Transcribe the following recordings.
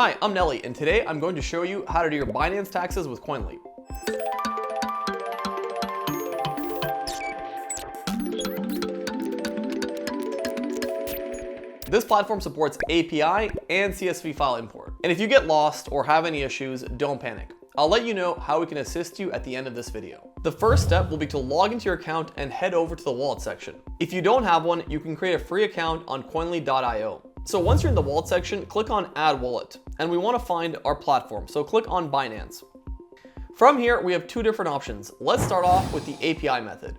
Hi, I'm Nelly, and today I'm going to show you how to do your Binance taxes with Koinly. This platform supports API and CSV file import. And if you get lost or have any issues, don't panic. I'll let you know how we can assist you at the end of this video. The first step will be to log into your account and head over to the wallet section. If you don't have one, you can create a free account on Koinly.io. So once you're in the wallet section, click on Add Wallet, and we want to find our platform. So click on Binance. From here, we have two different options. Let's start off with the API method.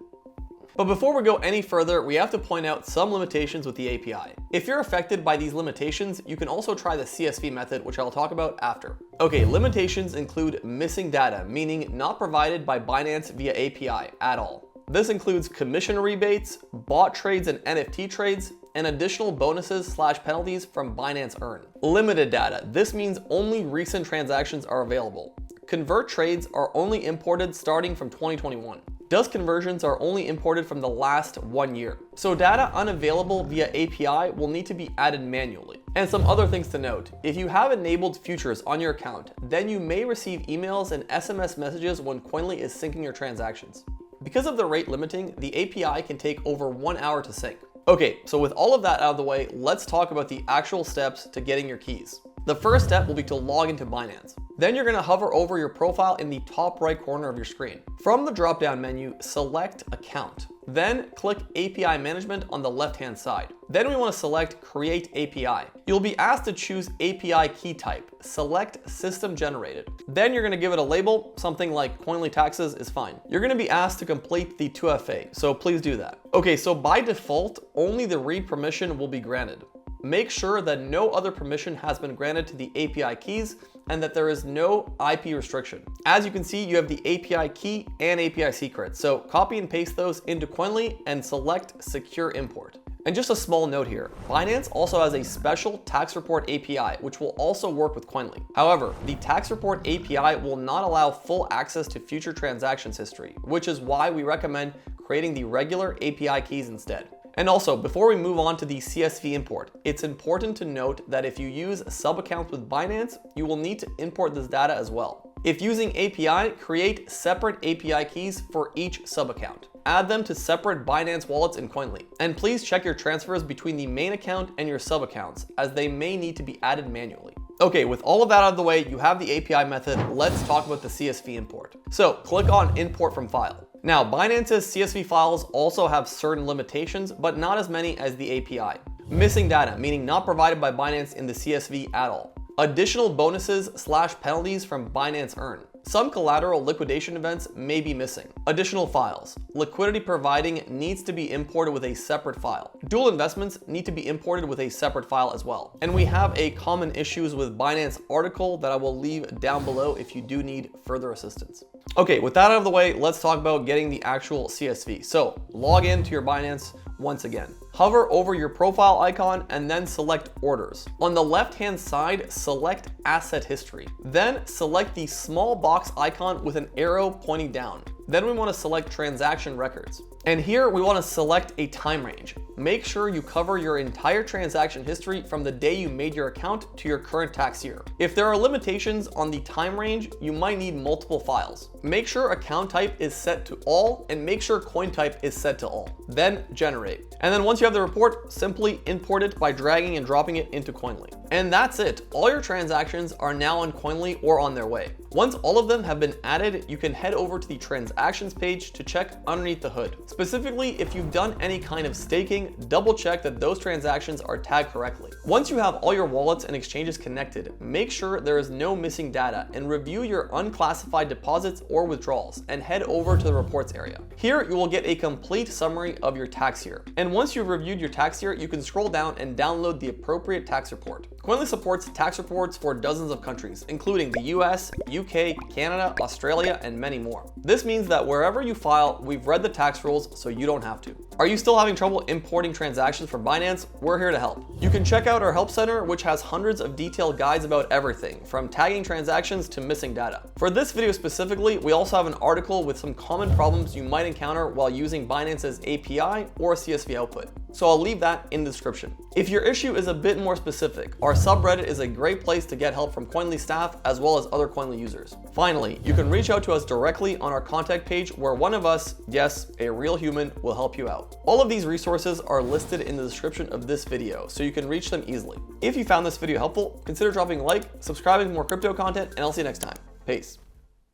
But before we go any further, we have to point out some limitations with the API. If you're affected by these limitations, you can also try the CSV method, which I'll talk about after. Okay, limitations include missing data, meaning not provided by Binance via API at all. This includes commission rebates, bot trades and NFT trades, and additional bonuses/penalties from Binance Earn. Limited data. This means only recent transactions are available. Convert trades are only imported starting from 2021. Dust conversions are only imported from the last 1 year. So data unavailable via API will need to be added manually. And some other things to note. If you have enabled futures on your account, then you may receive emails and SMS messages when Koinly is syncing your transactions. Because of the rate limiting, the API can take over 1 hour to sync. Okay, so with all of that out of the way, let's talk about the actual steps to getting your keys. The first step will be to log into Binance. Then you're going to hover over your profile in the top right corner of your screen. From the drop-down menu, select Account. Then click API Management on the left-hand side. Then we want to select Create API. You'll be asked to choose API key type. Select System Generated. Then you're going to give it a label. Something like Koinly Taxes is fine. You're going to be asked to complete the 2FA, so please do that. Okay, so by default, only the read permission will be granted. Make sure that no other permission has been granted to the API keys and that there is no IP restriction. As you can see, you have the API key and API secret. So copy and paste those into Koinly and select Secure Import. And just a small note here, Binance also has a special tax report API, which will also work with Koinly. However, the tax report API will not allow full access to future transactions history, which is why we recommend creating the regular API keys instead. And also, before we move on to the CSV import, it's important to note that if you use sub-accounts with Binance, you will need to import this data as well. If using API, create separate API keys for each sub-account. Add them to separate Binance wallets in Koinly. And please check your transfers between the main account and your sub-accounts, as they may need to be added manually. Okay, with all of that out of the way, you have the API method. Let's talk about the CSV import. So click on Import from File. Now, Binance's CSV files also have certain limitations, but not as many as the API. Missing data, meaning not provided by Binance in the CSV at all. Additional bonuses/penalties from Binance Earn. Some collateral liquidation events may be missing. Additional files. Liquidity providing needs to be imported with a separate file. Dual investments need to be imported with a separate file as well. And we have a common issues with Binance article that I will leave down below if you do need further assistance. Okay, with that out of the way, let's talk about getting the actual CSV. So log into your Binance once again. Hover over your profile icon and then select Orders. On the left-hand side, select Asset History. Then select the small box icon with an arrow pointing down. Then we want to select Transaction Records. And here we want to select a time range. Make sure you cover your entire transaction history from the day you made your account to your current tax year. If there are limitations on the time range, you might need multiple files. Make sure account type is set to all and make sure coin type is set to all. Then generate. And then once you have the report, simply import it by dragging and dropping it into Koinly. And that's it. All your transactions are now on Koinly or on their way. Once all of them have been added, you can head over to the transactions page to check underneath the hood. Specifically, if you've done any kind of staking, double check that those transactions are tagged correctly. Once you have all your wallets and exchanges connected, make sure there is no missing data and review your unclassified deposits or withdrawals and head over to the reports area. Here, you will get a complete summary of your tax year. And once you've reviewed your tax year, you can scroll down and download the appropriate tax report. Koinly supports tax reports for dozens of countries, including the US, UK, Canada, Australia, and many more. This means that wherever you file, we've read the tax rules so you don't have to. Are you still having trouble importing transactions from Binance? We're here to help. You can check out our help center, which has hundreds of detailed guides about everything, from tagging transactions to missing data. For this video specifically, we also have an article with some common problems you might encounter while using Binance's API or CSV output. So I'll leave that in the description. If your issue is a bit more specific, our subreddit is a great place to get help from Koinly staff as well as other Koinly users. Finally, you can reach out to us directly on our contact page where one of us, yes, a real human, will help you out. All of these resources are listed in the description of this video, so you can reach them easily. If you found this video helpful, consider dropping a like, subscribing for more crypto content, and I'll see you next time. Peace.